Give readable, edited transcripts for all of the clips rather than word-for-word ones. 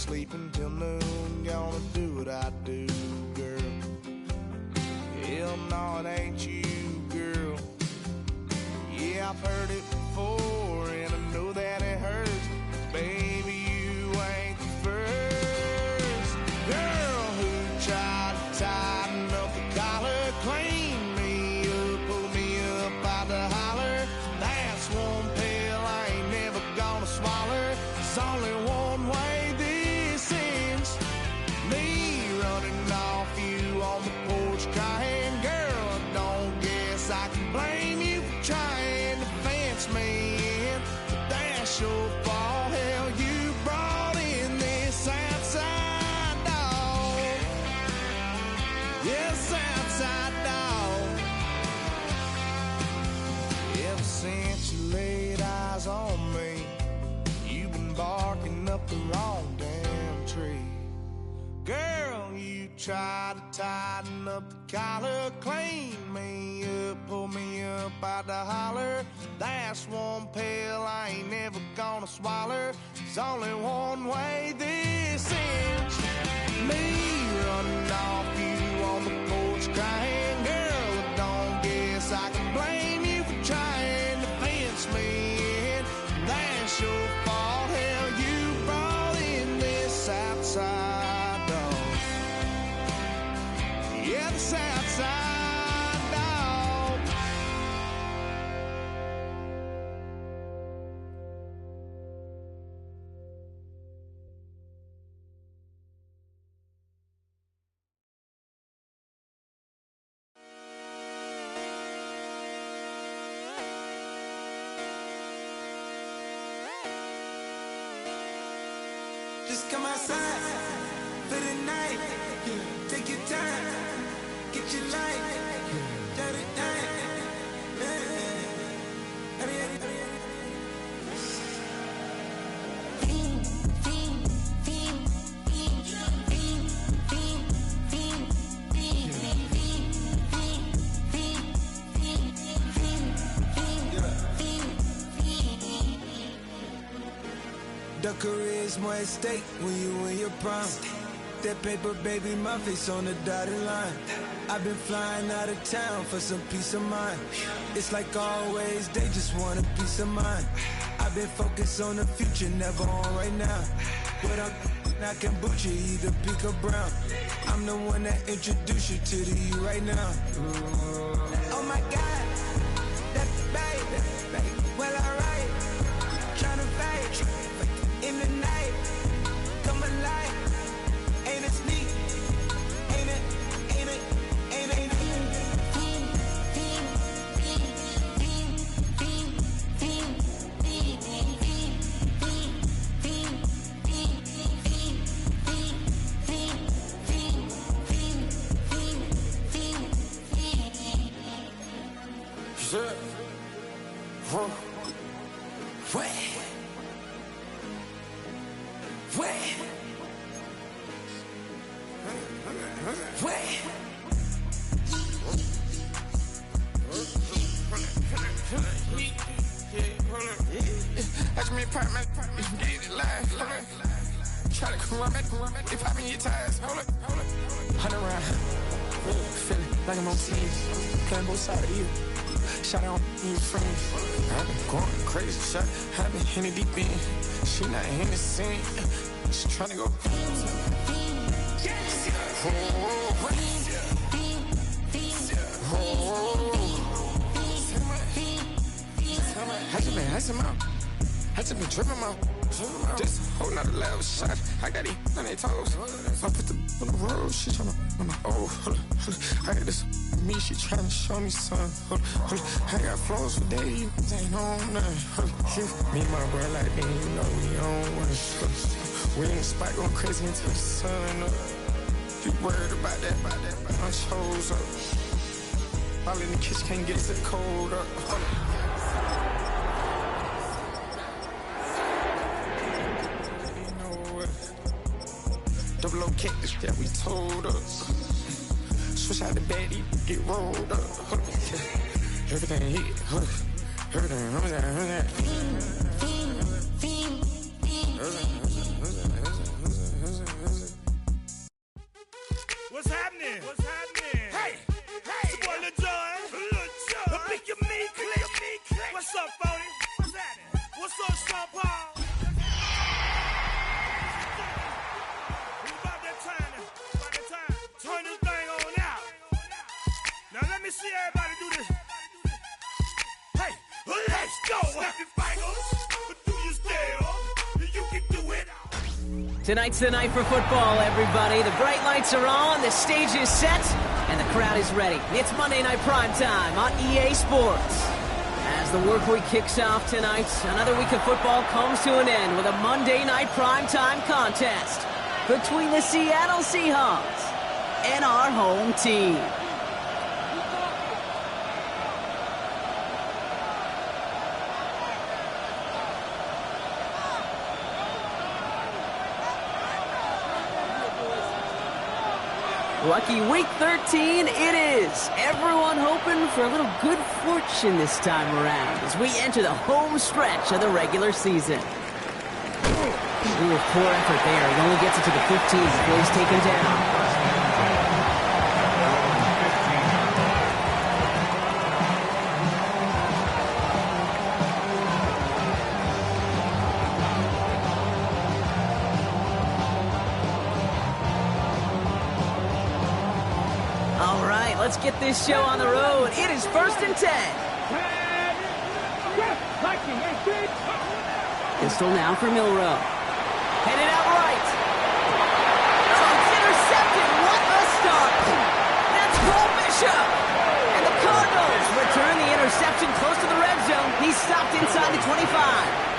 sleeping till noon, gonna do what I do, girl. Hell no, it ain't you, girl. Yeah, I've heard it before, and I know that it hurts. Baby, you ain't the first girl who tried to tighten up the collar, clean me up, pull me up out the holler. That's one pill I ain't never gonna swallow. It's only one way this ends. Me running off you on the porch crying. Girl, I don't guess I can blame you for trying to fence me in, but that's your fault. Hell, you brought in this outside dog. Yes, outside dog. Ever since you laid eyes on me, you've been barking up the wrong damn tree. Girl, you tried to tighten up the collar, clean me up, pull me up out the holler. That's one pill I ain't never gonna swallow. There's only one way this ends. Me running off you on the porch crying. Girl, I don't guess I can blame you for trying to fence me in. That's your fault. Hell, you brought in this outside dog. Yeah, this outside dog. Just come outside for the night. Take your time, get your light. Dirty night. The career's more at stake when you in your prime. That paper, baby, my face on the dotted line. I've been flying out of town for some peace of mind. It's like always, they just want a peace of mind. I've been focused on the future, never on right now. But I can boot you either pink or brown. I'm the one that introduced you to the you right now. Oh my God, that's baby. Well, alright, tryna fight in the night, come alive. Ain't it sneak? Ain't it? Ain't it? Ain't it? Shit. Whoa. Wait. Wait. Wait. Watch me pop my get it live. Try to come run back, they pop me your tires. Hold it. 100 round. Feeling like I'm on TV. Playing both sides of you. Shot on your friends. I've been going crazy. Shot. I've been in the deep end. She not in the scene. She tryna go. I just been dripping out. This whole nother level shot. I got these on their toes. I put the on the road. She tryna. Oh, hold up. I got this me. She tryna show me something. Hold up. I got flows for days. You ain't on nothing. Me and my bro like that. You know we on one. We in the spot going crazy until the sun up. You worried about that? I chose up. All in the kitchen can't get it cold up. Double O cactus that we told us. Switch out the baddie, get rolled up. Everything hit, everything, Everybody do this. Hey, let's go. Snap your fingers, but do you still? You can do it. Tonight's the night for football, everybody. The bright lights are on, the stage is set, and the crowd is ready. It's Monday Night Primetime on EA Sports. As the work week kicks off tonight, another week of football comes to an end with a Monday Night Primetime contest between the Seattle Seahawks and our home team. Lucky week 13 it is. Everyone hoping for a little good fortune this time around as we enter the home stretch of the regular season. Ooh, poor effort there. He only gets it to the 15 before he's taken down. Let's get this show on the road. It is 1st and 10. Pistol now for Milroe. Headed out right. Oh, it's intercepted. What a start. That's Cole Bishop. And the Cardinals return the interception close to the red zone. He's stopped inside the 25.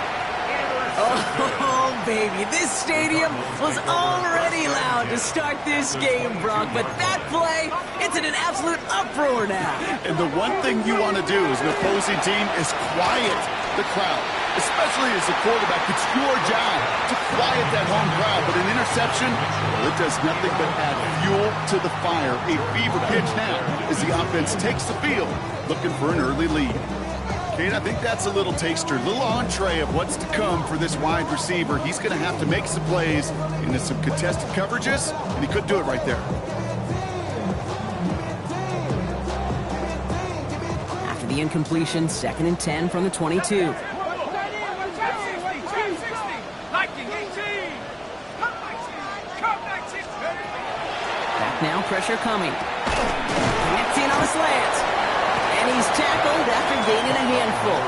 Oh, baby, this stadium was already loud to start this game, Brock, but that play, it's in an absolute uproar now. And the one thing you want to do as an opposing team is quiet the crowd, especially as a quarterback. It's your job to quiet that home crowd, but an interception, well, it does nothing but add fuel to the fire. A fever pitch now as the offense takes the field, looking for an early lead. Kate, I think that's a little taster, a little entree of what's to come for this wide receiver. He's going to have to make some plays into some contested coverages, and he couldn't do it right there. After the incompletion, 2nd and 10 from the 22. Back now, pressure coming. Gets in on the slant. And he's tackled after gaining a handful.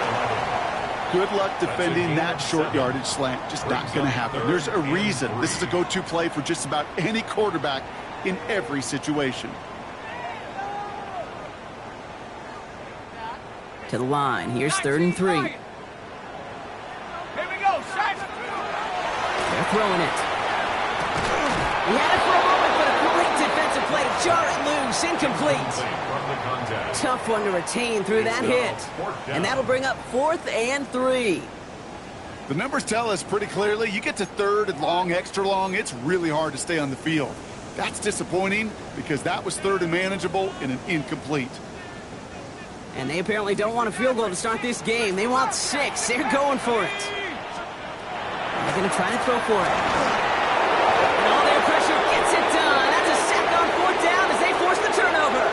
Good luck defending that short yardage slant. Just not going to happen. There's a reason. This is a go-to play for just about any quarterback in every situation. To the line. Here's 3rd and 3. Here we go, shots. They're throwing it. He had it for a moment, but a great defensive play to jar it loose. Incomplete. Tough one to retain through that hit. And that'll bring up 4th and 3. The numbers tell us pretty clearly, you get to 3rd and long, extra long, it's really hard to stay on the field. That's disappointing because that was 3rd and manageable and an incomplete. And they apparently don't want a field goal to start this game. They want 6. They're going for it. They're going to try to throw for it. And all their pressure gets it done. That's a sack on 4th down as they force the turnover.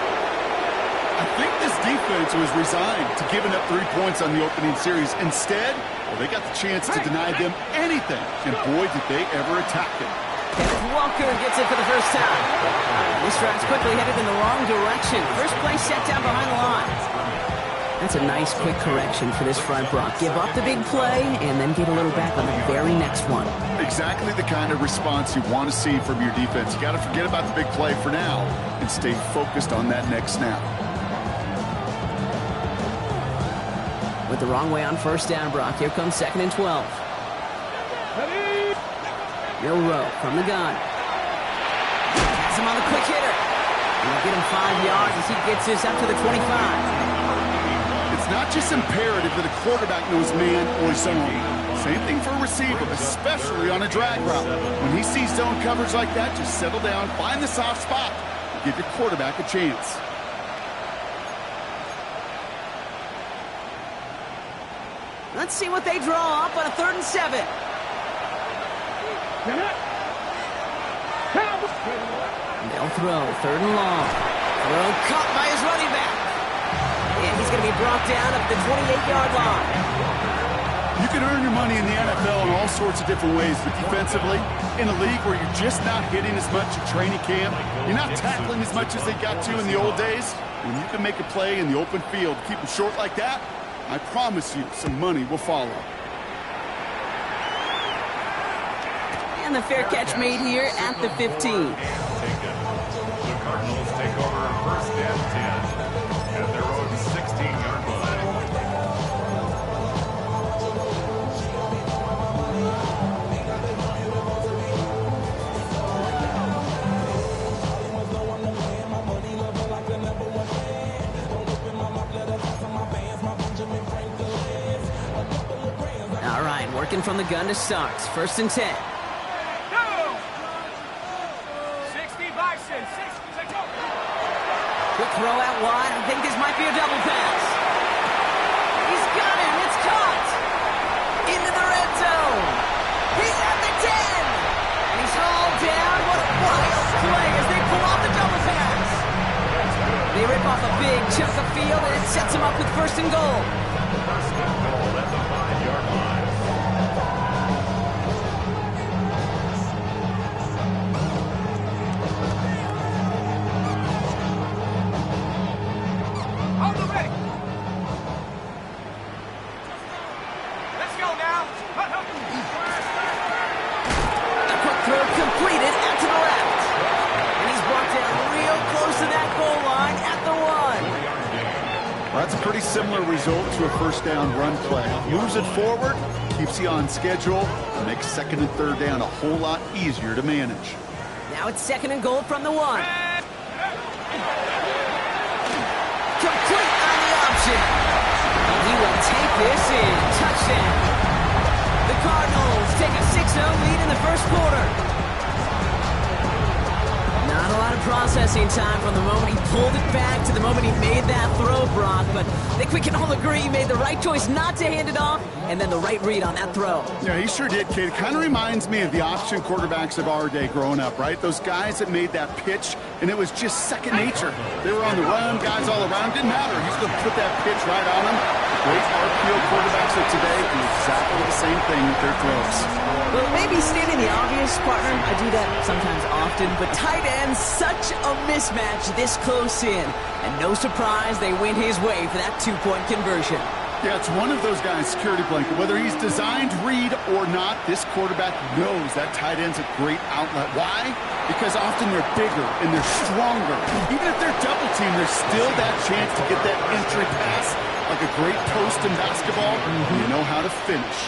I think this defense was resigned to giving up 3 points on the opening series. Instead, well, they got the chance to deny them anything. And boy, did they ever attack it. Kenneth Walker gets it for the first time. This drive's quickly headed in the wrong direction. First play set down behind the line. That's a nice quick correction for this front, Brock. Give up the big play and then get a little back on the very next one. Exactly the kind of response you want to see from your defense. You got to forget about the big play for now and stay focused on that next snap. With the wrong way on 1st down, Brock. Here comes 2nd and 12. Milroe from the gun. Pass him on the quick hitter. And they'll get him 5 yards as he gets this up to the 25. It's not just imperative that a quarterback knows man or zone. Same thing for a receiver, especially on a drag route. When he sees zone coverage like that, just settle down, find the soft spot, and give your quarterback a chance. Let's see what they draw up on a 3rd and 7. They'll throw 3rd and long. Throw caught by his running back. And he's going to be brought down at the 28-yard line. You can earn your money in the NFL in all sorts of different ways, but defensively, in a league where you're just not hitting as much at training camp, you're not tackling as much as they got to in the old days, When you can make a play in the open field, keep them short like that, I promise you some money will follow. And the fair catch made here at the 15. The Cardinals take over first and 10 at their own 16-yard line. All right, working from the gun to start. First and 10. Quick throw out wide. I think this might be a double pass. He's got him. It's caught. Into the red zone. He's at the 10. And he's hauled down. What a wild play as they pull off the double pass. They rip off a big chunk of field, and it sets him up with first and goal. First and goal at the 5-yard line. Completed out to the left. And he's brought down real close to that goal line at the 1. Well, that's a pretty similar result to a first down run play. Moves it forward, keeps you on schedule, and makes second and third down a whole lot easier to manage. Now it's second and goal from the 1. Complete on the option. And he will take this in. Touchdown. The Cardinals take a 6-0 lead in the first quarter. Not a lot of processing time from the moment he pulled it back to the moment he made that throw, Brock. But I think we can all agree he made the right choice not to hand it off, and then the right read on that throw. Yeah, he sure did, kid. It kind of reminds me of the option quarterbacks of our day growing up, right? Those guys that made that pitch, and it was just second nature. They were on the run, guys all around. Didn't matter. He's going to put that pitch right on them. Great RPO quarterbacks of today do exactly the same thing with their throws. Well, maybe stating the obvious, partner. I do that sometimes often, but tight ends, such a mismatch this close in. And no surprise, they win his way for that 2-point conversion. Yeah, it's one of those guys' security blanket. Whether he's designed read or not, this quarterback knows that tight end's a great outlet. Why? Because often they're bigger and they're stronger. Even if they're double teamed, there's still that chance to get that entry pass. Like a great post in basketball, you know how to finish.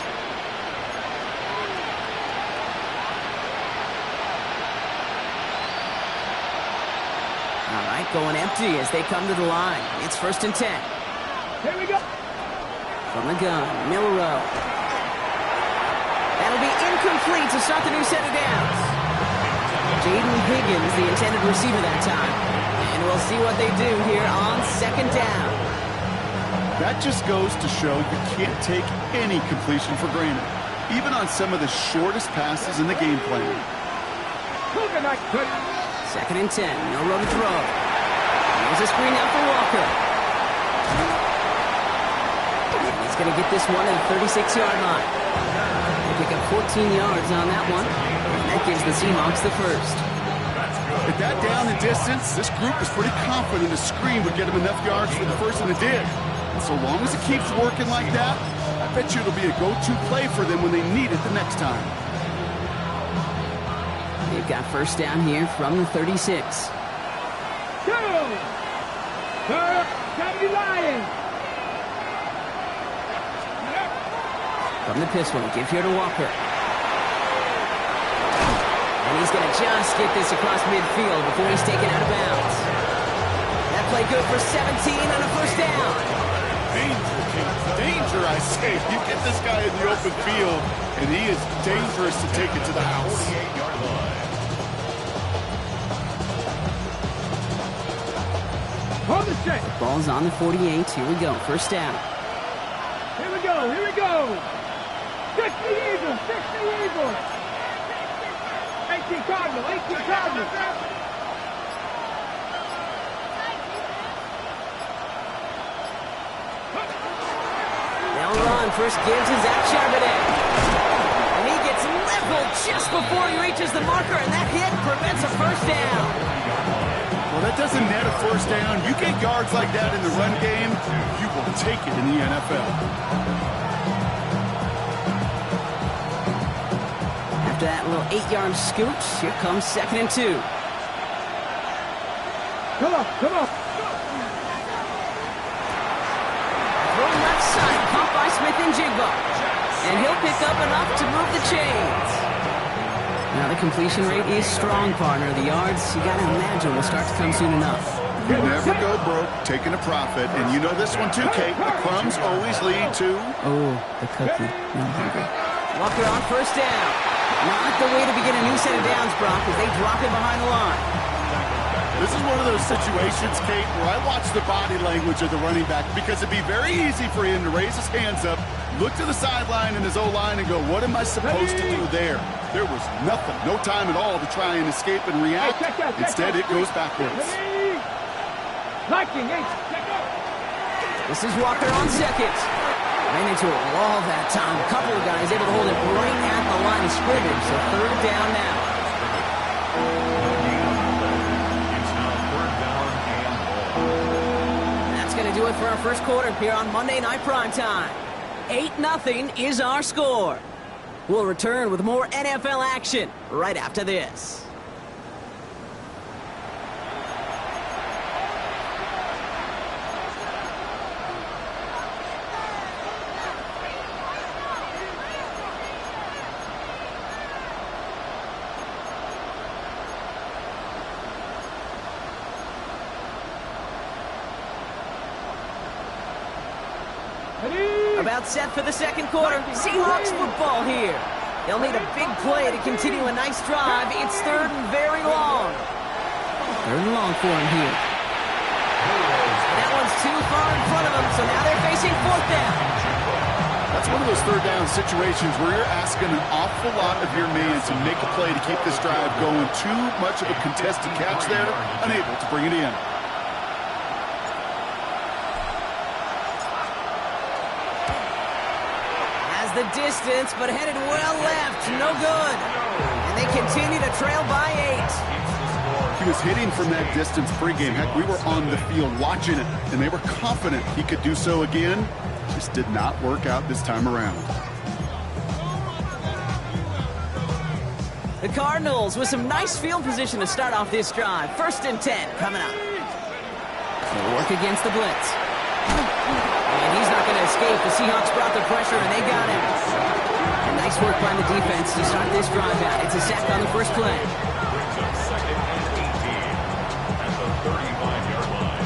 All right, going empty as they come to the line. It's first and 10. Here we go. From the gun, Milrow. That'll be incomplete to start the new set of downs. Jaden Higgins, the intended receiver that time. And we'll see what they do here on second down. That just goes to show you can't take any completion for granted, even on some of the shortest passes in the game plan. Second and 10, no room to throw. There's a screen out for Walker. He's going to get this one at the 36-yard line. They pick up 14 yards on that one, and that gives the Seahawks the first. At that down and distance, this group is pretty confident a screen would get them enough yards for the first, and it did. And so long as it keeps working like that, I bet you it'll be a go-to play for them when they need it the next time. They've got first down here from the 36. From the pistol, give here to Walker. And he's going to just get this across midfield before he's taken out of bounds. That play good for 17 on a first down. Danger, I say. You get this guy in the open field, and he is dangerous to take it to the house. 48-yard line. Hold the straight. Ball's on the 48. Here we go. First down. Here we go. Here we go. 60 Eagles. 60 Eagles. 18 Cardinals. 18 Cardinals. They'll run. First gives to Zach Charbonnet. And he gets leveled just before he reaches the marker, and that hit prevents a first down. Well, that doesn't net a first down. You get yards like that in the run game, you will take it in the NFL. After that little 8-yard scoot, here comes 2nd and 2. Come on, come on. Throw left side, caught by Smith and Jigba. And he'll pick up enough to move the chains. Now the completion rate is strong, partner. The yards, you got to imagine, will start to come soon enough. You never go broke taking a profit. And you know this one too, Kate. The crumbs always lead to... Oh, the cookie. I'm hungry. Walker on first down. Not the way to begin a new set of downs, Brock, as they drop it behind the line. This is one of those situations, Kate, where I watch the body language of the running back because it'd be very easy for him to raise his hands up, look to the sideline in his O-line and go, what am I supposed to do there? There was nothing, no time at all to try and escape and react. Instead, it goes backwards. This is Walker on second. Ran into a wall that time. A couple of guys able to hold it right at the line of scrimmage, so 3rd down now. That's going to do it for our first quarter here on Monday Night Primetime. 8-0 is our score. We'll return with more NFL action right after this. About set for the second quarter. Seahawks football here. They'll need a big play to continue a nice drive. It's 3rd and very long. 3rd and long for him here. That one's too far in front of them, so now they're facing 4th down. That's one of those 3rd down situations where you're asking an awful lot of your man to make a play to keep this drive going. Too much of a contested catch there, unable to bring it in. The distance, but headed well left. No good. And they continue to trail by 8. He was hitting from that distance pregame. Heck, we were on the field watching it, and they were confident he could do so again. Just did not work out this time around. The Cardinals with some nice field position to start off this drive. 1st and 10 coming up. They'll work against the blitz. And he's not going to escape. The Seahawks brought the pressure, and they got him. And nice work by the defense to start this drive out. It's a sack on the first play. Brings up 2nd and 18 at the 35-yard line.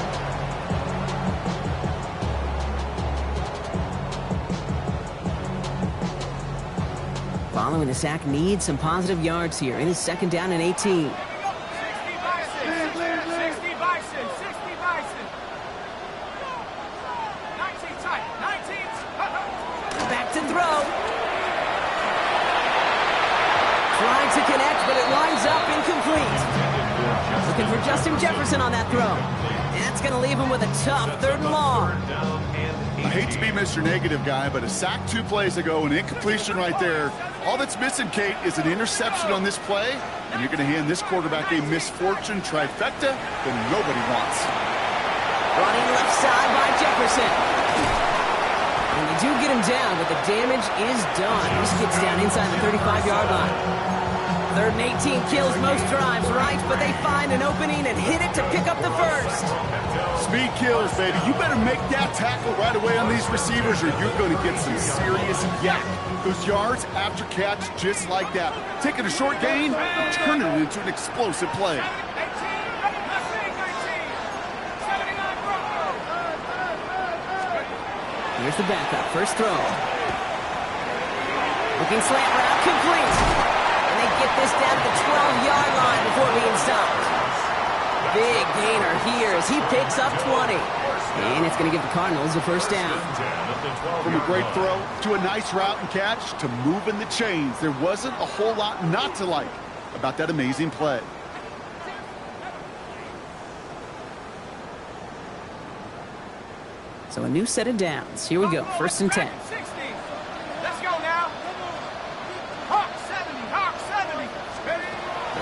Following the sack, needs some positive yards here. It is 2nd down and 18. 60 Bison. 60 Bison. 19 tight. 19. Back to throw. Trying to connect, but it lines up incomplete. Looking for Justin Jefferson on that throw. That's going to leave him with a tough 3rd and long. I hate to be Mr. Negative guy, but a sack 2 plays ago, an incompletion right there. All that's missing, Kate, is an interception on this play, and you're going to hand this quarterback a misfortune trifecta that nobody wants. Running left side by Jefferson. And they do get him down, but the damage is done. This gets down inside the 35-yard line. 3rd and 18 kills most drives, right? But they find an opening and hit it to pick up the first. Speed kills, baby. You better make that tackle right away on these receivers or you're going to get some serious yak. Those yards after catch just like that. Taking a short gain and turning it into an explosive play. Here's the backup. First throw. Looking slant route complete. And they get this down to the 12-yard line before being stopped. Big gainer here as he picks up 20. And it's going to give the Cardinals a first down. From a great throw to a nice route and catch to moving the chains. There wasn't a whole lot not to like about that amazing play. So a new set of downs. Here we go. 1st and 10. 60. Let's go now. Hawk 70. Hawk 70.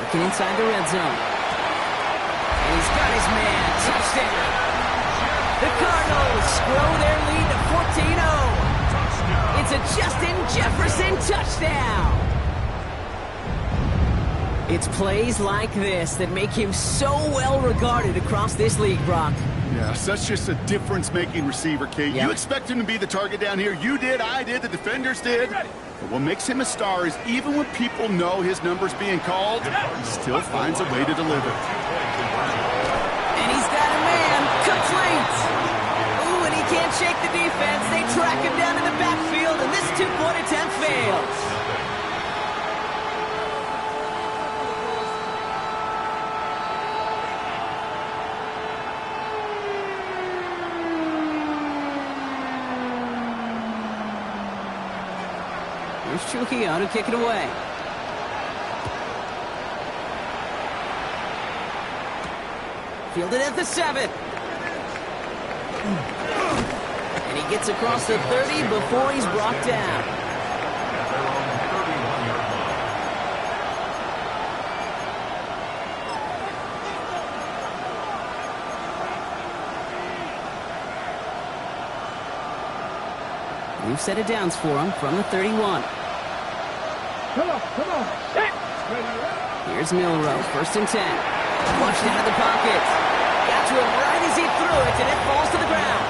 Working inside the red zone. And he's got his touchdown. The Cardinals grow their lead to 14-0. It's a Justin Jefferson touchdown. It's plays like this that make him so well regarded across this league, Brock. Yeah, such just a difference-making receiver, Kate. Yep. You expect him to be the target down here. You did, I did, the defenders did. But what makes him a star is even when people know his number's being called, he still finds a way to deliver. And he's got a man complete. Ooh, and he can't shake the defense. They track him down in the backfield, and this two-point attempt fails. Here's Trujillo to kick it away. Fielded at the 7. And he gets across the 30 before he's brought down. We've set it downs for him from the 31. Come on. Set. Here's Milroe, 1st and 10. Flushed out of the pocket. Got to him right as he threw it, and it falls to the ground.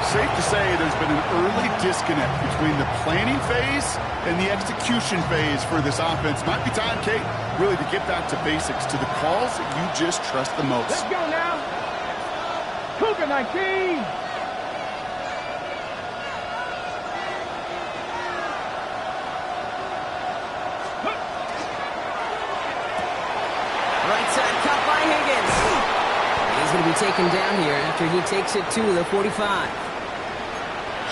Safe to say there's been an early disconnect between the planning phase and the execution phase for this offense. Might be time, Kate, really to get back to basics, to the calls that you just trust the most. Let's go now. Cougar 19. Right side caught by Higgins. He's going to be taken down here after he takes it to the 45.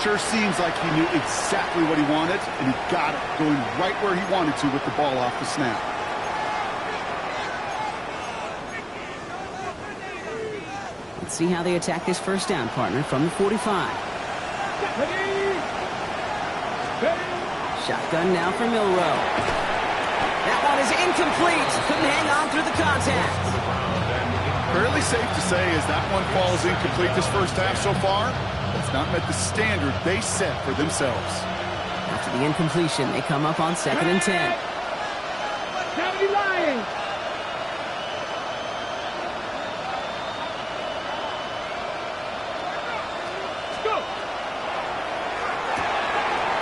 Sure seems like he knew exactly what he wanted, and he got it, going right where he wanted to with the ball off the snap. Let's see how they attack this first down, partner, from the 45. Shotgun now for Milroe. That one is incomplete. Couldn't hang on through the contact. Fairly safe to say as that one falls incomplete this first half so far, it's not met the standard they set for themselves. After the incompletion, they come up on 2nd and 10. 70 Lions. Go.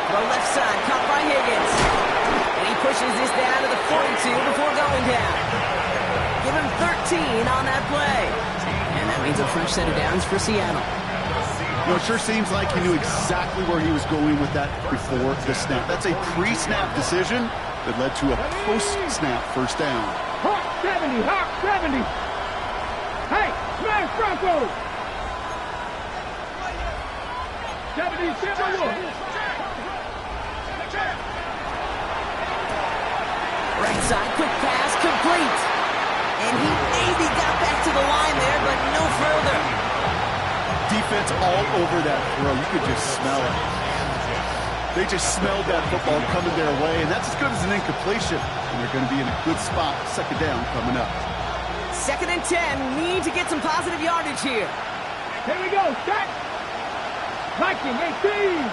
The left side caught by Higgins. And he pushes this down to the 42 before going down. Give him 13 on that play. And that means a fresh set of downs for Seattle. You know, it sure seems like he knew exactly where he was going with that before the snap. That's a pre-snap decision that led to a post-snap first down. Hawk 70. Hawk 70. Hey, smash Broncos. 70 Timberwolves. Right side, quick pass, complete. And he maybe got back to the line there, but no further. Defense all over that throw. You could just smell it. They just smelled that football coming their way, and that's as good as an incompletion. And they're going to be in a good spot. 2nd down coming up. 2nd and 10. Need to get some positive yardage here. Here we go. Set. Viking 18.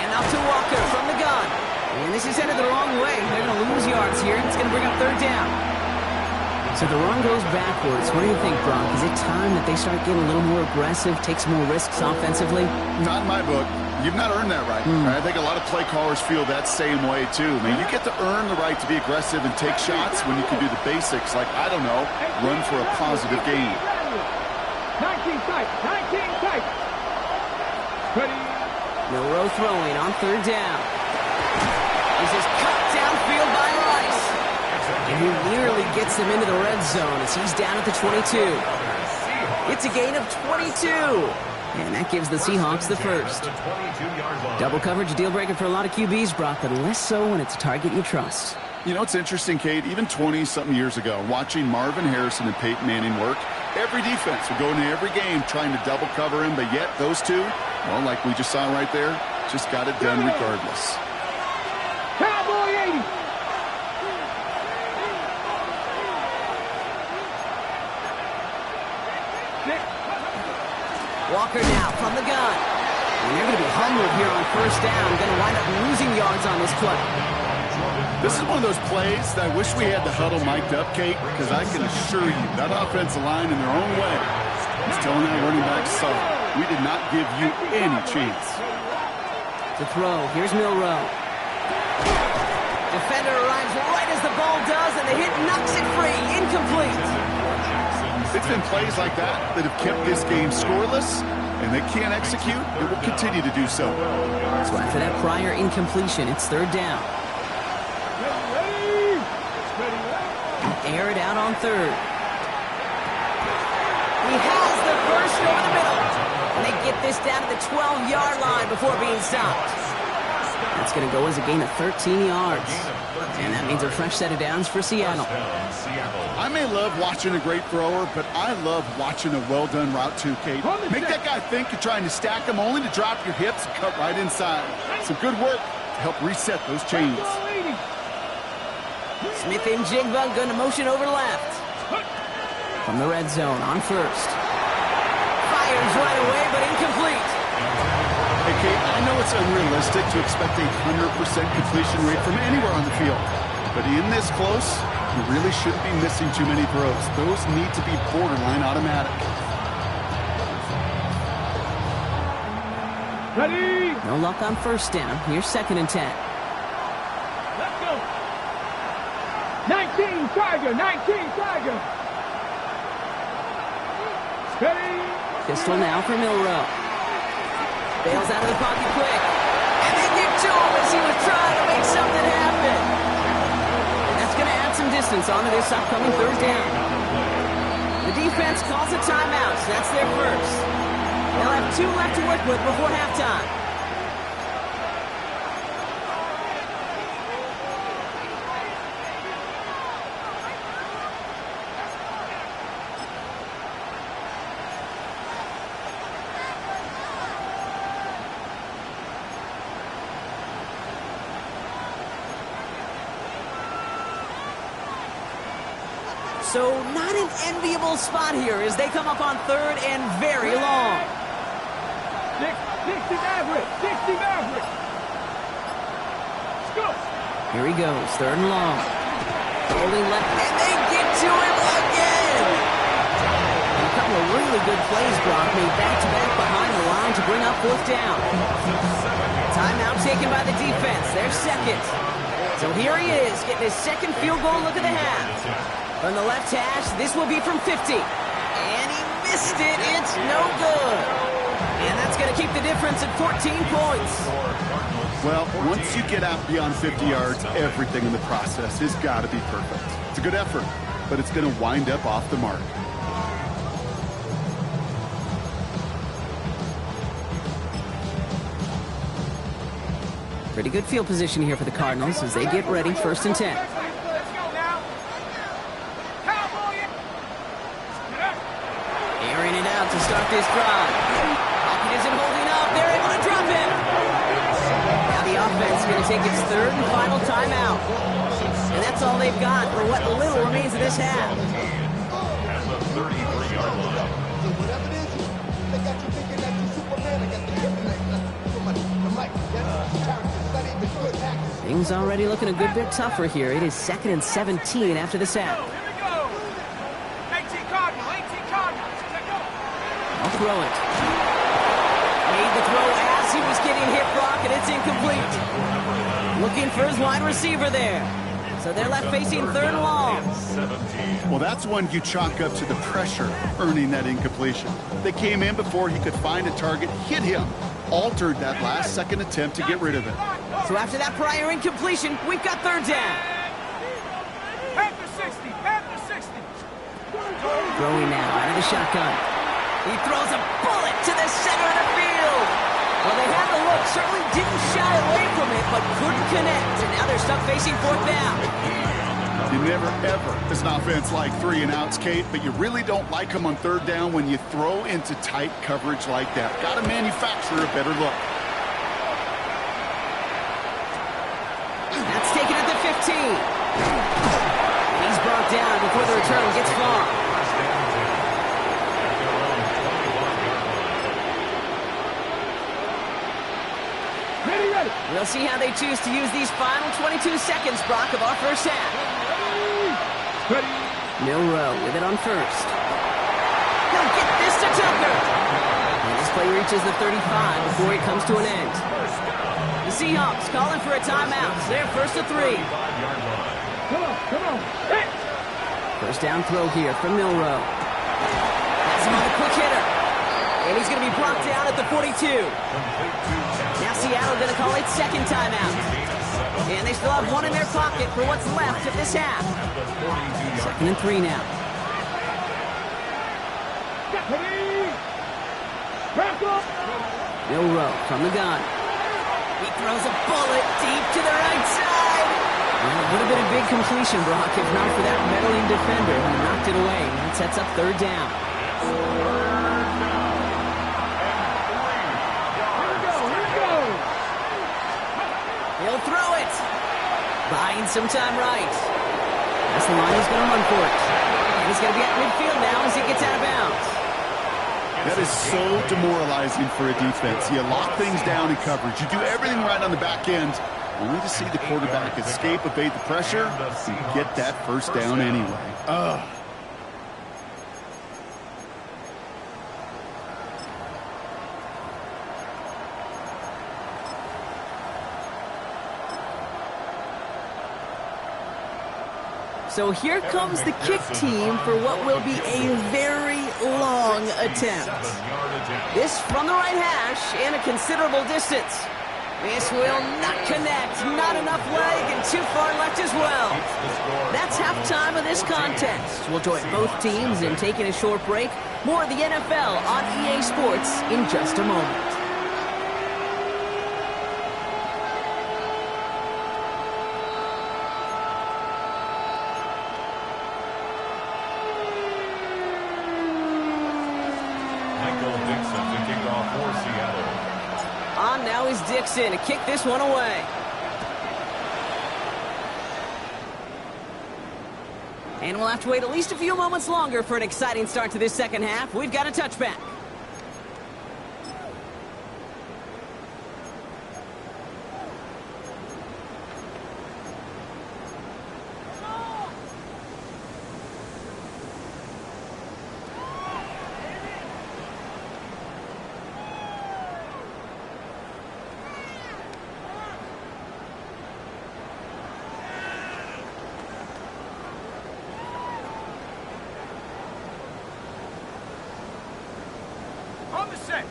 And off to Walker from the gun. And this is headed the wrong way. They're going to lose yards here. It's going to bring up 3rd down. So the run goes backwards. What do you think, Brock? Is it time that they start getting a little more aggressive, take some more risks offensively? Not in my book. You've not earned that right. I think a lot of play callers feel that same way, too. I mean, you get to earn the right to be aggressive and take shots when you can do the basics, like, I don't know, run for a positive gain. 19 tight. 19 tight. Ready. Milroe throwing on 3rd down. This is cut downfield by Rice. And he nearly gets them into the red zone as he's down at the 22. It's a gain of 22. And that gives the Seahawks the first. Double coverage, deal breaker for a lot of QBs, Brock, but less so when it's a target you trust. You know, it's interesting, Kate, even 20-something years ago, watching Marvin Harrison and Peyton Manning work, every defense would go into every game trying to double cover him, but yet those two, well, like we just saw right there, just got it done regardless. Cowboy 80. Walker now from the gun. And they're going to be humbled here on first down. Going to wind up losing yards on this play. This is one of those plays that I wish we had the huddle mic'd up, Kate, because I can assure you that offensive line in their own way is telling that running back, sorry, we did not give you any chance. To throw, here's Milroe. Defender arrives right as the ball does, and the hit knocks it free. Incomplete. It's been plays like that that have kept this game scoreless, and they can't execute. It will continue to do so. So after that prior incompletion, it's third down. Air it out on third. He has the first over the middle. And they get this down to the 12-yard line before being stopped. That's going to go as a gain of 13 yards. And that means a fresh set of downs for Seattle. I may love watching a great thrower, but I love watching a well-done route too, Kate. Make that guy think you're trying to stack him only to drop your hips and cut right inside. Some good work to help reset those chains. Smith and Jigba going to motion over left. From the red zone on first. Fires right away, but incomplete. Hey, Kate, I know it's unrealistic to expect a 100% completion rate from anywhere on the field. But in this close, you really shouldn't be missing too many throws. Those need to be borderline automatic. Ready? No luck on first down. Here's 2nd and 10. Let's go. 19 Tiger, 19 Tiger. Steady. Pistol now for Milroe. Bails out of the pocket quick. And they get to him as he was trying to make something happen. And that's going to add some distance onto this upcoming third down. The defense calls a timeout, so that's their first. They'll have 2 left to work with before halftime. So not an enviable spot here as they come up on third and very long. 60 Maverick, 60 Maverick. Let's go. Here he goes, third and long. Holding left, and they get to him again. And a couple of really good plays, Brock, made back-to-back behind the line to bring up fourth down. Timeout taken by the defense, their second. So here he is, getting his second field goal look of the half. On the left hash, this will be from 50. And he missed it. It's no good. And that's going to keep the difference at 14 points. Well, once you get out beyond 50 yards, everything in the process has got to be perfect. It's a good effort, but it's going to wind up off the mark. Pretty good field position here for the Cardinals as they get ready, 1st and 10. Airing it out to start this drive. Pocket isn't holding up. They're able to drop him. Now the offense is going to take its 3rd and final timeout. And that's all they've got for what little remains of this half. At the 33-yard line. Things already looking a good bit tougher here. It is 2nd and 17 after the sack. Here we go. 18 Cardinal, 18 Cardinal. I'll throw it. Made the throw as he was getting hit, Brock, and it's incomplete. Looking for his wide receiver there. So they're left facing 3rd and long. Well, that's one you chalk up to the pressure earning that incompletion. They came in before he could find a target, hit him, altered that last-second attempt to get rid of it. So after that prior incompletion, we've got 3rd down. Panther 60, Panther 60. Throwing now out of the shotgun. He throws a bullet to the center of the field. Well, they had the look, certainly didn't shy away from it, but couldn't connect. And now they're stuck facing 4th down. You never, ever, as an offense, like 3 and outs, Kate, but you really don't like them on 3rd down when you throw into tight coverage like that. Got to manufacture a better look. He's brought down before the return gets far. We'll see how they choose to use these final 22 seconds, Brock, of our first half. Milroe with it on first. He'll get this to Tucker. And this play reaches the 35 before it comes to an end. The Seahawks calling for a timeout. They're first to 3. Come on. Hey. First down throw here from Milroe. That's him on the quick hitter. And he's going to be brought down at the 42. Now Seattle going to call its second timeout. And they still have one in their pocket for what's left of this half. 2nd and 3 now. Milroe from the gun. He throws a bullet deep to the right side. Well, it would have been a big completion, Brock, if not for that meddling defender who knocked it away. That sets up 3rd down. He'll throw it. Buying some time right. That's the line he's going to run for it. And he's going to be at midfield now as he gets out of bounds. That is so demoralizing for a defense. You lock things down in coverage. You do everything right on the back end, only to see the quarterback escape, evade the pressure, and get that first down anyway. Ugh. So here comes the kick team for what will be a very long attempt. This from the right hash and a considerable distance. This will not connect. Not enough leg and too far left as well. That's halftime of this contest. We'll join both teams in taking a short break. More of the NFL on EA Sports in just a moment. Now is Dixon to kick this one away. And we'll have to wait at least a few moments longer for an exciting start to this second half. We've got a touchback.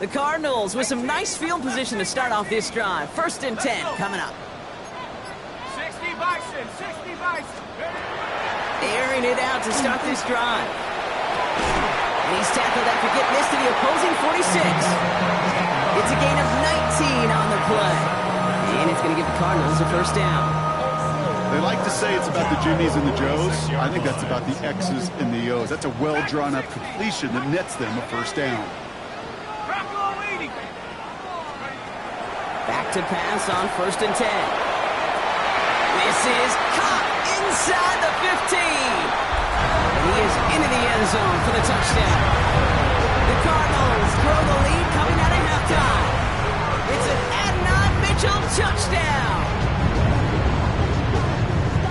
The Cardinals with some nice field position to start off this drive. 1st and 10 coming up. 60 Bison. Airing it out to start this drive. And he's tackled after getting this to the opposing 46. It's a gain of 19 on the play. And it's going to give the Cardinals a first down. They like to say it's about the Jimmies and the Joes. I think that's about the X's and the O's. That's a well-drawn-up completion that nets them a first down. Back to pass on 1st and 10. This is caught inside the 15. And he is into the end zone for the touchdown. The Cardinals throw the lead coming out of halftime. It's an Adnan Mitchell touchdown.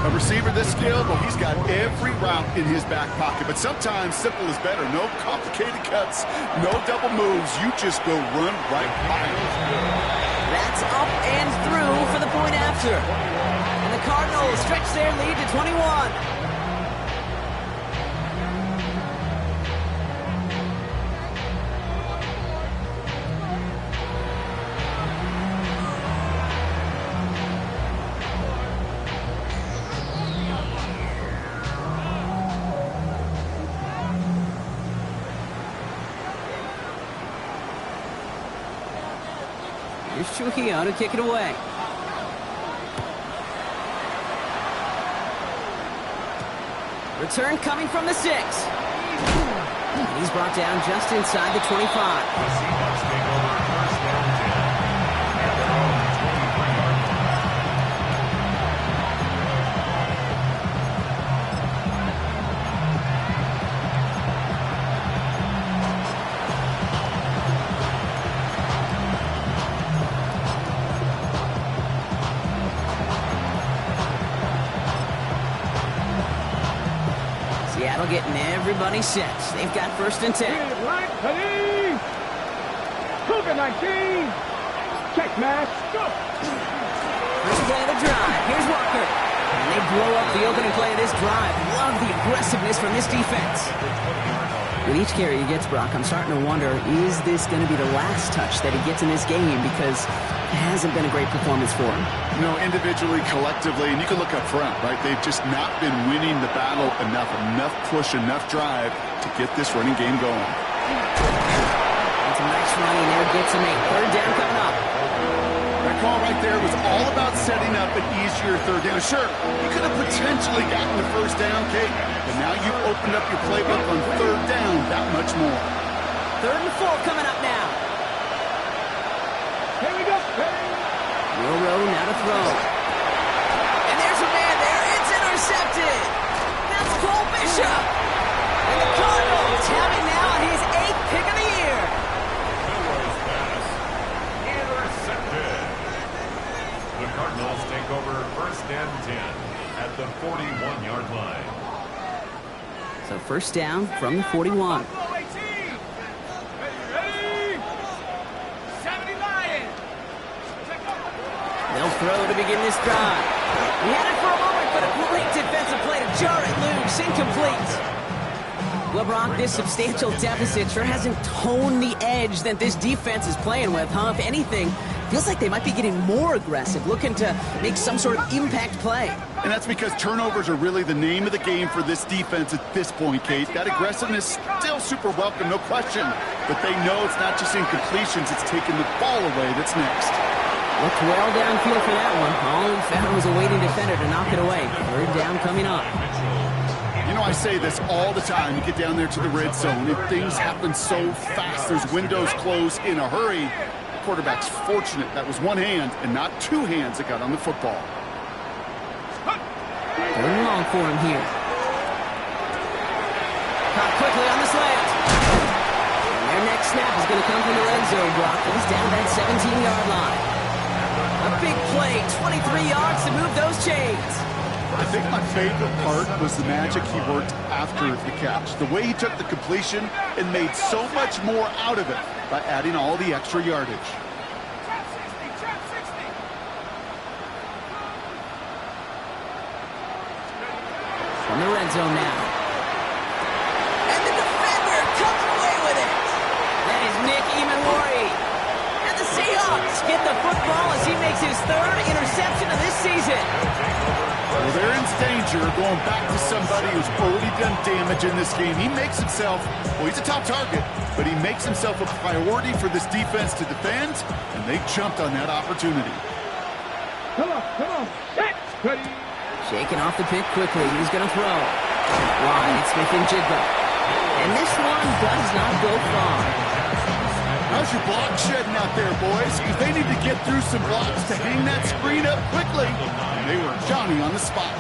A receiver this skilled, well, he's got every route in his back pocket. But sometimes simple is better. No complicated cuts, no double moves. You just go run right by him. That's up and through for the point after. And the Cardinals stretch their lead to 21. Here's Trujillo to kick it away. Return coming from the 6. And he's brought down just inside the 25. Seattle getting everybody set. They've got 1st and 10. Right, ready. COVID-19. Check, mask. Go. First play of the drive. Here's Walker. And they blow up the opening play of this drive. Love the aggressiveness from this defense. With each carry he gets, Brock, I'm starting to wonder, is this going to be the last touch that he gets in this game? Because it hasn't been a great performance for him. You know, individually, collectively, and you can look up front, right? They've just not been winning the battle enough push, enough drive to get this running game going. That's a nice running there. Gets him a 3rd down coming up. That call right there was all about setting up an easier 3rd down. Sure, you could have potentially gotten the 1st down, Kate, but now you've opened up your playbook on 3rd down that much more. 3rd and 4 coming up now. Here we go. Ready. Milroe now to throw. And there's a man there. It's intercepted. That's Cole Bishop. And the Cardinals have it now on his 8th pick of the year. Milroe's pass intercepted. The Cardinals take over 1st and 10 at the 41-yard line. So 1st down from the 41. They'll throw to begin this drive. He had it for a moment, but a great defensive play to jar it loose. Incomplete. Well, Brock, this substantial deficit sure hasn't toned the edge that this defense is playing with, huh? If anything, feels like they might be getting more aggressive, looking to make some sort of impact play. And that's because turnovers are really the name of the game for this defense at this point, Kate. That aggressiveness still super welcome, no question. But they know it's not just incompletions, it's taking the ball away that's next. Looked well downfield for that one. All he found was a waiting defender to knock it away. 3rd down coming up. You know, I say this all the time. You get down there to the red zone, and things happen so fast. There's windows close in a hurry. The quarterback's fortunate that was one hand and not 2 hands that got on the football. 3rd and long for him here. Caught quickly on the slant. And their next snap is going to come from the red zone. Brock is down that 17-yard line. A big play, 23 yards to move those chains. I think my favorite part was the magic he worked after the catch. The way he took the completion and made so much more out of it by adding all the extra yardage. From the red zone now. And the defender comes away with it. That is Nick Emmanwori. And the Seahawks get the football as he makes his 3rd interception of this season. Well, they're in danger going back to somebody who's already done damage in this game. He makes himself, well, he's a top target, but he makes himself a priority for this defense to defend, and they jumped on that opportunity. Come on. Set. Ready. Shaking off the pick quickly. He's going to throw. Wide, it's Smith-Njigba. And this one does not go far. How's your block shedding out there, boys? Because they need to get through some blocks to hang that screen up quickly. And they were Johnny on the spot.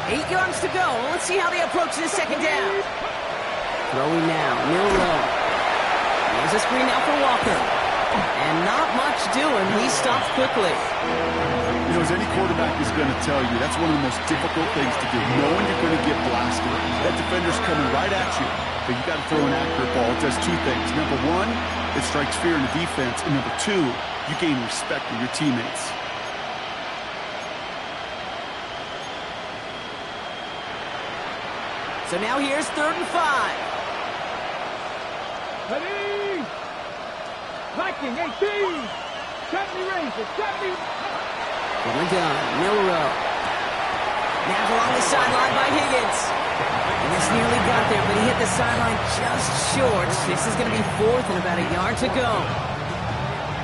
8 yards to go. Let's see how they approach this 2nd down. Throwing now. Milroe. There's a screen now for Walker. And not much doing. He stops quickly. You know, as any quarterback is going to tell you, that's one of the most difficult things to do, knowing you're going to get blasted. That defender's coming right at you, but you got to throw an accurate ball. It does 2 things. Number 1, it strikes fear in the defense, and number 2, you gain respect from your teammates. So now here's 3rd and 5. Ready. Viking 18. 70 Rangers. 70. From the gun, Milroe. Now along the sideline by Higgins. And this nearly got there, but he hit the sideline just short. This is going to be 4th and about a yard to go.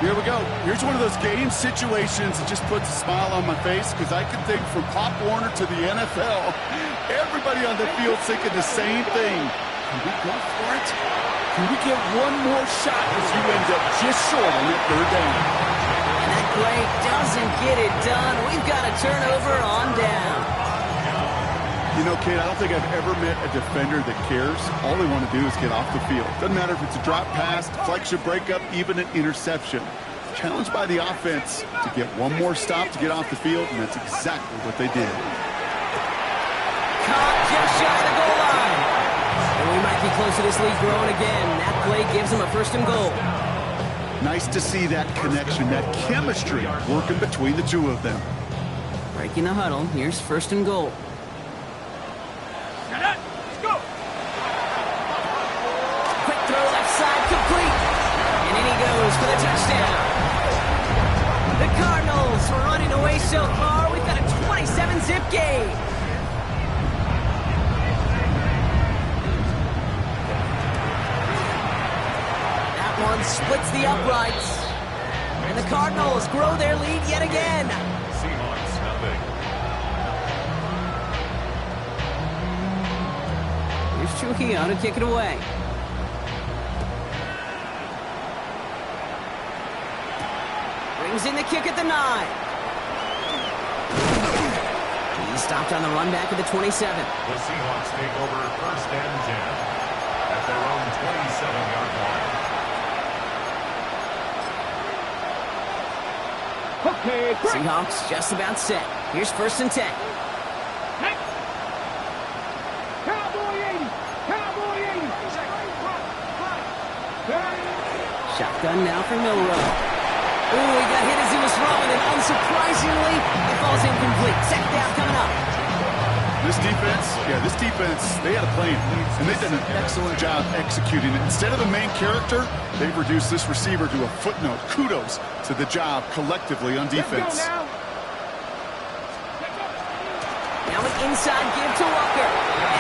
Here we go. Here's one of those game situations that just puts a smile on my face, because I can think from Pop Warner to the NFL, everybody on the field thinking the same thing. Can we go for it? Can we get one more shot as you end up just short on that 3rd down? And that play doesn't get it done. We've got a turnover on down. You know, Kate, I don't think I've ever met a defender that cares. All they want to do is get off the field. Doesn't matter if it's a drop pass, deflection, breakup, even an interception. Challenged by the offense to get one more stop to get off the field, and that's exactly what they did. Caught just shy of the goal line. close to this lead growing again. That play gives them a 1st and goal. Nice to see that connection, that chemistry working between the two of them. Breaking the huddle. Here's 1st and goal. Let's go. Quick throw left side, complete. And in he goes for the touchdown. The Cardinals were running away so far. We've got a 27-zip game. That one splits the uprights. And the Cardinals grow their lead yet again. Seahawks, nothing. Here's Trujillo to kick it away. Brings in the kick at the 9. He's stopped on the run back at the 27. The Seahawks take over 1st and 10 at their own 27-yard line. Okay, great. Seahawks just about set. Here's 1st and 10. Hey. Cowboy 80. Cowboy 80. Shotgun now for Milroe. Ooh, he got hit as he was throwing, and unsurprisingly, it falls incomplete. 2nd down coming up. This defense, they had a plan, and they've done an excellent job executing it. Instead of the main character, they've reduced this receiver to a footnote. Kudos to the job collectively on defense. Now an inside give to Walker.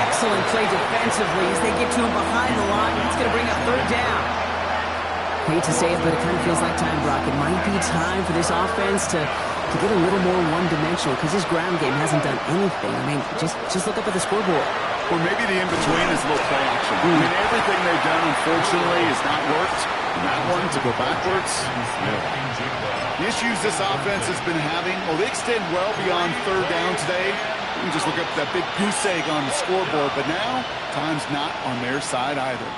Excellent play defensively as they get to him behind the line. It's going to bring up 3rd down. Hate to say it, but it kind of feels like time, Brock. It might be time for this offense to get a little more one-dimensional because this ground game hasn't done anything. I mean, just look up at the scoreboard. Or maybe the in-between is a little play action. I mean, everything they've done, unfortunately, has not worked. And that one, to go backwards, the issues this offense has been having, well, they extend well beyond 3rd down today. You can just look up that big goose egg on the scoreboard. But now, time's not on their side either.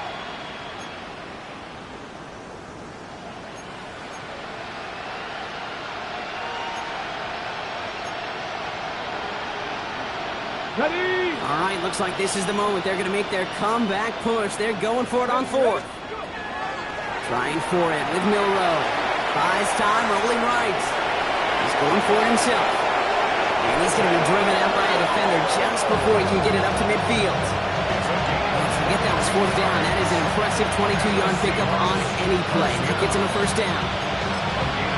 Ready. All right, looks like this is the moment. They're going to make their comeback push. They're going for it on 4th. Trying for it with Milroe. Buys time, rolling right. He's going for it himself. And he's going to be driven out by a defender just before he can get it up to midfield. Forget that was 4th down. That is an impressive 22-yard pickup on any play. That gets him a 1st down.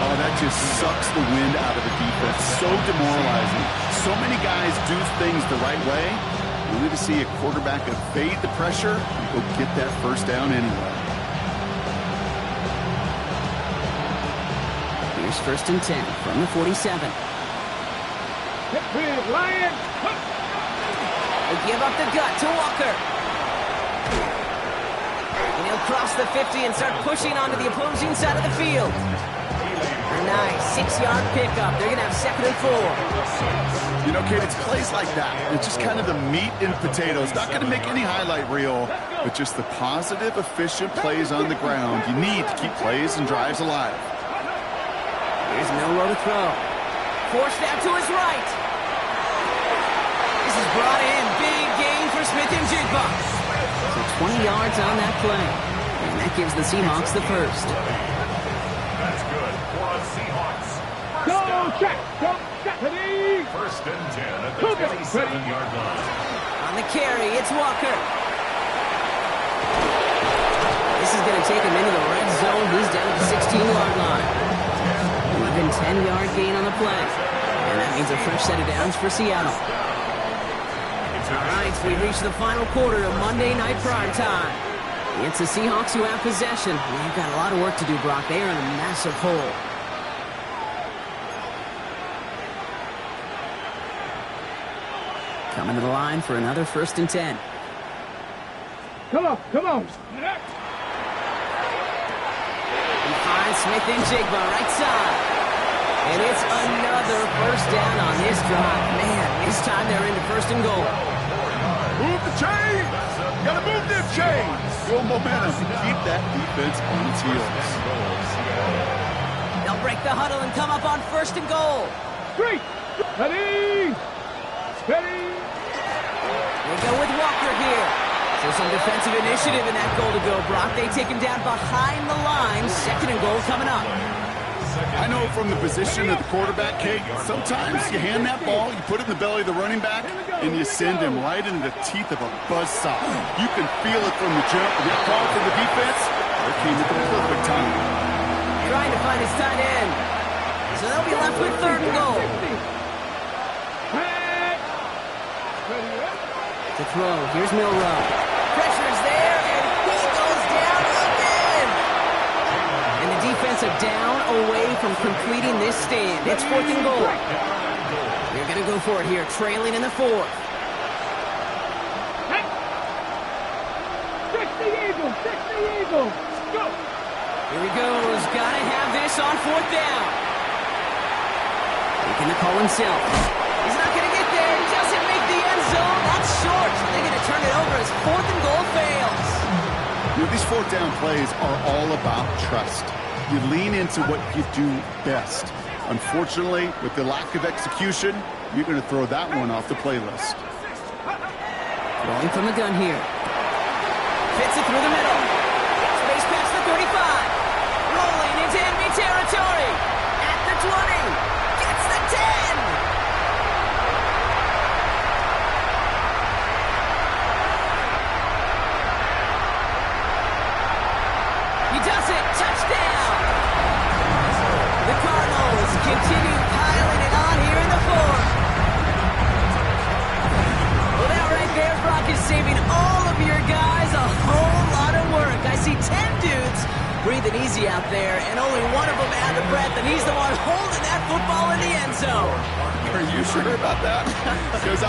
Oh, that just sucks the wind out of the defense. So demoralizing. So many guys do things the right way. We need to see a quarterback evade the pressure and go get that 1st down anyway. Here's 1st and 10 from the 47. Hit big, Lion. They give up the gut to Walker. And he'll cross the 50 and start pushing onto the opposing side of the field. A nice 6-yard pickup. They're going to have 2nd and 4. You know, Kate, it's plays like that. It's just kind of the meat and potatoes. Not going to make any highlight reel, but just the positive, efficient plays on the ground. You need to keep plays and drives alive. Here's Milroe to throw. Forced out to his right. This is brought in. Big gain for Smith-Njigba. So 20 yards on that play. And that gives the Seahawks the 1st. That's good for the Seahawks. Go check. Go check. Ready. 1st and 10 at the 27-yard line. On the carry, it's Walker. This is going to take him into the red zone. He's down at the 16-yard line. Even 10-yard gain on the play. And that means a fresh set of downs for Seattle. All right, so we've reached the final quarter of Monday Night Prime Time. It's the Seahawks who have possession. They've got a lot of work to do, Brock. They are in a massive hole. Coming to the line for another 1st and 10. Come on, come on. He finds Smith-Njigba right side. And it's another 1st down on this drive. Man, this time they're into 1st and goal. Move the chains! Gotta move them chains! Build momentum and keep that defense on its heels. They'll break the huddle and come up on 1st and goal. Straight. Ready. Ready. They go with Walker here. Still some defensive initiative in that goal to go, Brock. They take him down behind the line. 2nd and goal coming up. I know from the position of the quarterback, Kate, sometimes you hand that ball, you put it in the belly of the running back, and you send him right into the teeth of a buzzsaw. You can feel it from the jump. And that call from the defense, that came at the perfect time. Trying to find his tight end. So they'll be left with 3rd and goal. To throw, here's Milroe. Pressure's there, and he goes down again. And the defense are down away from completing this stand. It's 4th and goal. They're going to go for it here, trailing in the 4th. Fix the Eagle. Go. Here he goes. Got to have this on 4th down. Making the call himself. He's not going to get there. Doesn't make the end zone. That's short. They're going to turn it over as 4th and goal fails. You know, these 4th down plays are all about trust. You lean into what you do best. Unfortunately, with the lack of execution, you're going to throw that one off the playlist. Rolling from the gun here. Fits it through the middle. Space past the 35. Rolling into enemy territory. At the 20. Gets the 10. He does it. Touchdown. The Cardinals continue piling it on here in the 4th. Well, that right there, Brock, is saving all of your guys a whole lot of work. I see 10 dudes breathing easy out there, and only one of them out of breath, and he's the one holding that football in the end zone. Are you sure about that? Because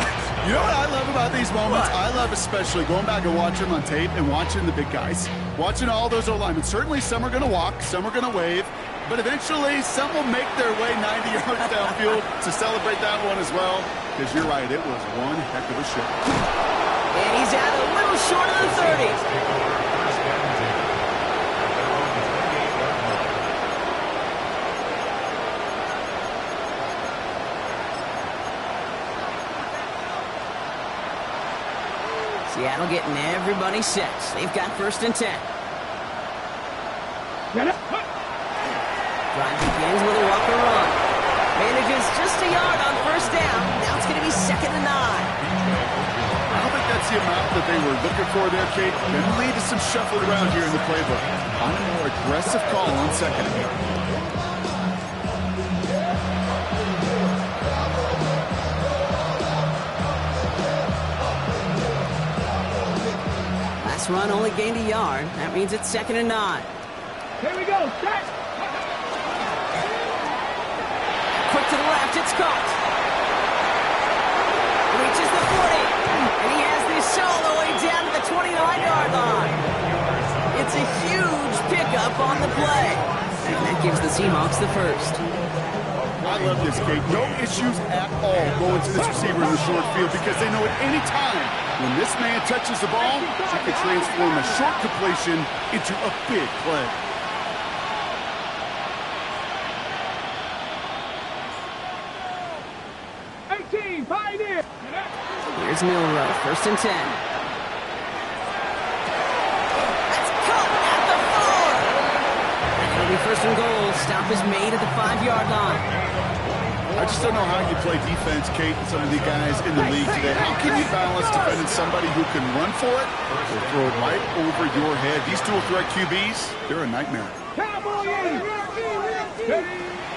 you know what I love about these moments? I love especially going back and watching on tape and watching the big guys. Watching all those O-linemen. Certainly some are going to walk, some are going to wave, but eventually some will make their way 90 yards downfield to celebrate that one as well. Because you're right, it was one heck of a show. And he's out a little short of the 30. Seattle getting everybody set. They've got 1st and 10. Drive begins with a walker run. Manages just a yard on 1st down. Now it's going to be 2nd and 9. I don't think that's the amount that they were looking for there, Kate. Going to lead to some shuffle around here in the playbook. On a more aggressive call on 2nd. Last run only gained a yard. That means it's 2nd and 9. Here we go. Set. Quick to the left. It's caught. Reaches the 40. And he has this all the way down to the 29-yard line. It's a huge pickup on the play. And that gives the Seahawks the 1st. I love this, Kate. No issues at all going to this receiver in the short field because they know at any time when this man touches the ball, he can transform a short completion into a big play. Pioneer. Here's Milroe, 1st and 10. That's caught at the 4. It'll be 1st and goal. Stop is made at the 5-yard line. I just don't know how you play defense, Kate, and some of the guys in the league today. How can you balance defending somebody who can run for it or throw it right over your head? These dual threat QBs, they're a nightmare.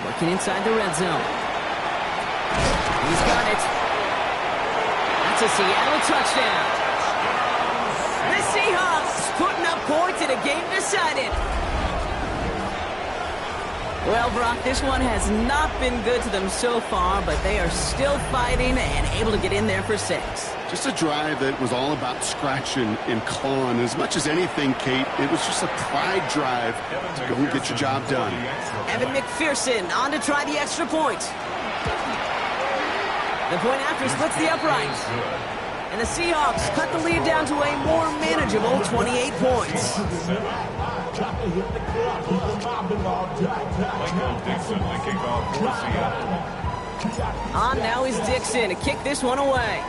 Working inside the red zone. He's got it. That's a Seattle touchdown. The Seahawks putting up points in a game decided. Well, Brock, this one has not been good to them so far, but they are still fighting and able to get in there for 6. Just a drive that was all about scratching and clawing. As much as anything, Kate, it was just a pride drive to go and get your job done. Evan McPherson on to try the extra point. The point after splits the upright. And the Seahawks cut the lead down to a more manageable 28 points. On now is Dixon to kick this one away.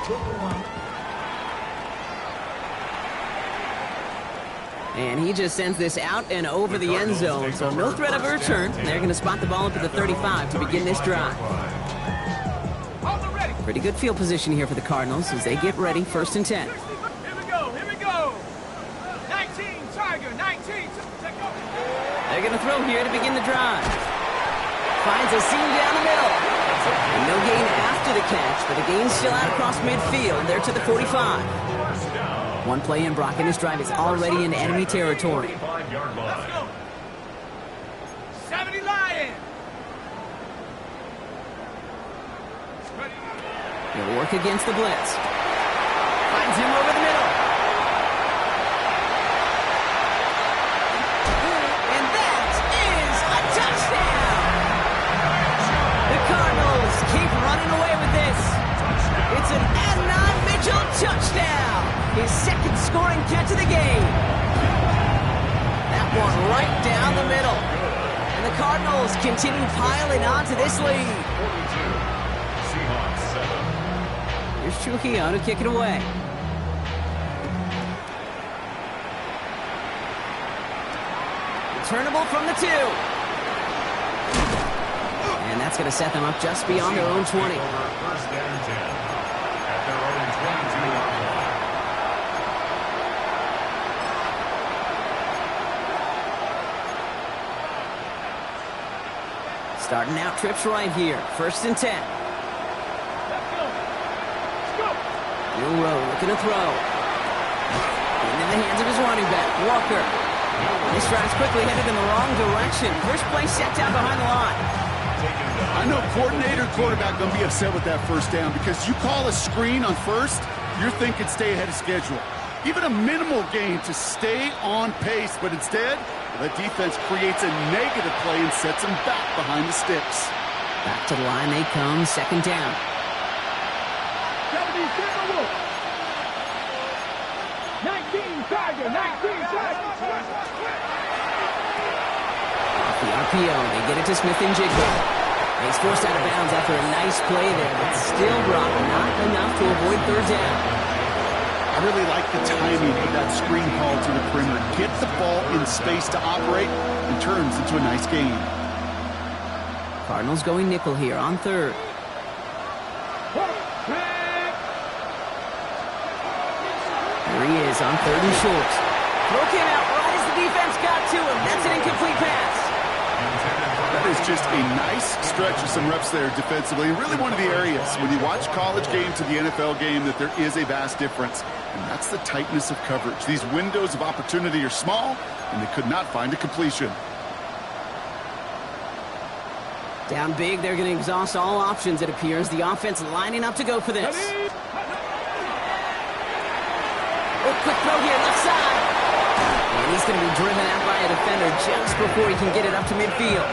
And he just sends this out and over the end zone, so no threat of a return. They're going to spot the ball up at the 35 to begin this drive. Pretty good field position here for the Cardinals as they get ready, 1st and 10. Here we go, here we go. 19, Tiger, 19. They're going to throw here to begin the drive. Finds a seam down the middle. And no gain after the catch, but the gain's still out across midfield. They're to the 45. One play in, Brock, and this drive is already in enemy territory. Let's go. 70 Lion. He'll work against the blitz. Finds him over the middle. And that is a touchdown! The Cardinals keep running away with this. It's an Adnan Mitchell touchdown. His 2nd scoring catch of the game. That one right down the middle. And the Cardinals continue piling on to this lead. Here's Trujillo to kick it away. Returnable from the 2. And that's going to set them up just beyond their own 20. 1st and 10 at their own 22-yard line. Starting out trips right here. 1st and 10. Will Rowe looking to throw. Into the hands of his running back, Walker. This drive's quickly headed in the wrong direction. First play set down behind the line. I know coordinator and quarterback going to be upset with that 1st down because you call a screen on 1st, you're thinking stay ahead of schedule. Even a minimal gain to stay on pace, but instead, the defense creates a negative play and sets them back behind the sticks. Back to the line they come, 2nd down. 19, Tiger, 19, Tiger. Off the RPO, they get it to Smith and Jigba. He's forced out of bounds after a nice play there, but still Brock not enough to avoid 3rd down. I really like the timing of that screen call to the perimeter. Get the ball in space to operate and turns into a nice gain. Cardinals going nickel here on 3rd. Here he is on 3rd and short. Throw came out right as the defense got to him. That's an incomplete pass. That is just a nice stretch of some reps there defensively. Really one of the areas when you watch college game to the NFL game that there is a vast difference. And that's the tightness of coverage. These windows of opportunity are small, and they could not find a completion. Down big, they're going to exhaust all options, it appears. The offense lining up to go for this. Oh, quick throw here, left side. And he's going to be driven out by a defender just before he can get it up to midfield.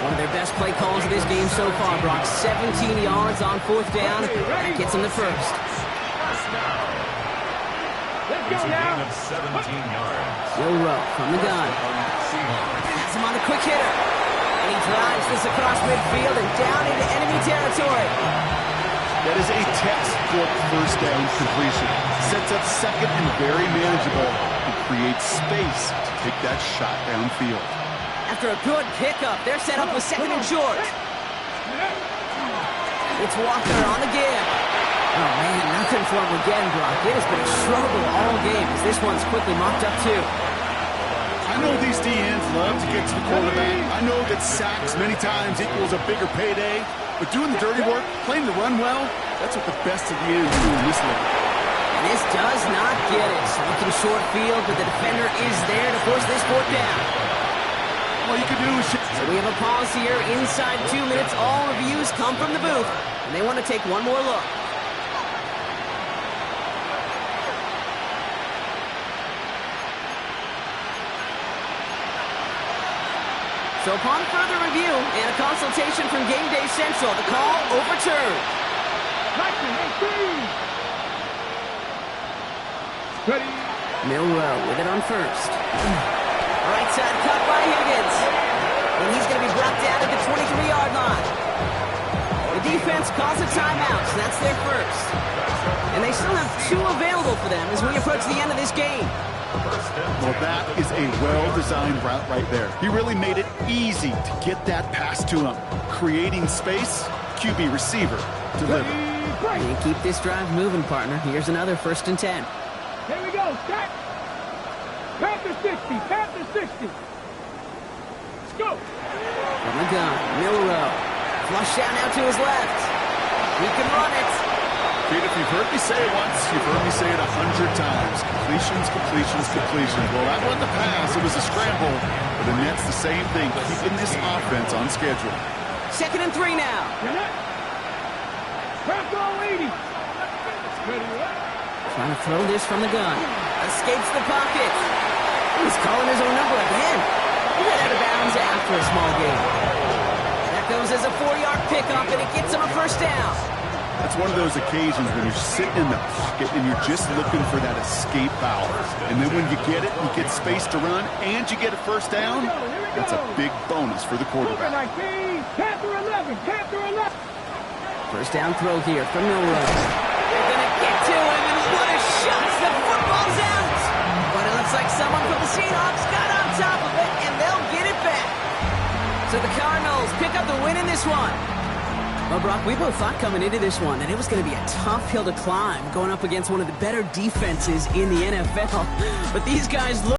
One of their best play calls of this game so far, Brock. 17 yards on 4th down. That gets him the 1st. It's a gain of 17 yards. Will Rowe from the gun. Has him on the quick hitter. And he drives this across midfield and down into enemy territory. That is a textbook 1st down completion. Sets up 2nd and very manageable and creates space to take that shot downfield. After a good pickup, they're set up with 2nd and short. It's Walker on the give. Oh, man, nothing for him again, Brock. It has been a struggle all game as this one's quickly mopped up, too. I know these DNs love to get to the quarterback. I know that sacks many times equals a bigger payday. But doing the dirty work, playing the run well, that's what the best of the ends do in this league. And this does not get it. Looking short field, but the defender is there to force this 4th down. All you can do is... So we have a pause here. Inside 2 minutes, all reviews come from the booth. And they want to take one more look. So upon further review and a consultation from Game Day Central, the call overturned. 19, 18. Ready. Milroe with it on 1st. Right side cut by Higgins. And he's going to be brought down at the 23-yard line. The defense calls a timeout, so that's their 1st. And they still have 2 available for them as we approach the end of this game. Well, that is a well-designed route right there. He really made it easy to get that pass to him. Creating space, QB receiver deliver. And keep this drive moving, partner. Here's another 1st and 10. Here we go, set. Panther 60, Panther 60. Let's go. From the gun, Milroe. Flush down now to his left. He can run it. Pete, if you've heard me say it once, you've heard me say it 100 times. Completions, completions, completions. Well, that wasn't a pass. It was a scramble. But the Nets, the same thing, keeping this offense on schedule. 2nd and 3 now. Crack all 80. Trying to throw this from the gun. Escapes the pocket. He's calling his own number again. He got out of bounds after a small gain. That goes as a 4-yard pickup, and it gets him a 1st down. That's one of those occasions when you're sitting in the pocket and you're just looking for that escape valve. And then when you get it, you get space to run, and you get a 1st down, that's a big bonus for the quarterback. Panther 11, Panther 11. 1st down throw here from Milroe. They're going to get to him, and what a shot! The football's out! But it looks like someone from the Seahawks got on top of it, and they'll get it back. So the Cardinals pick up the win in this one. Well, Brock, we both thought coming into this one that it was going to be a tough hill to climb going up against one of the better defenses in the NFL. But these guys look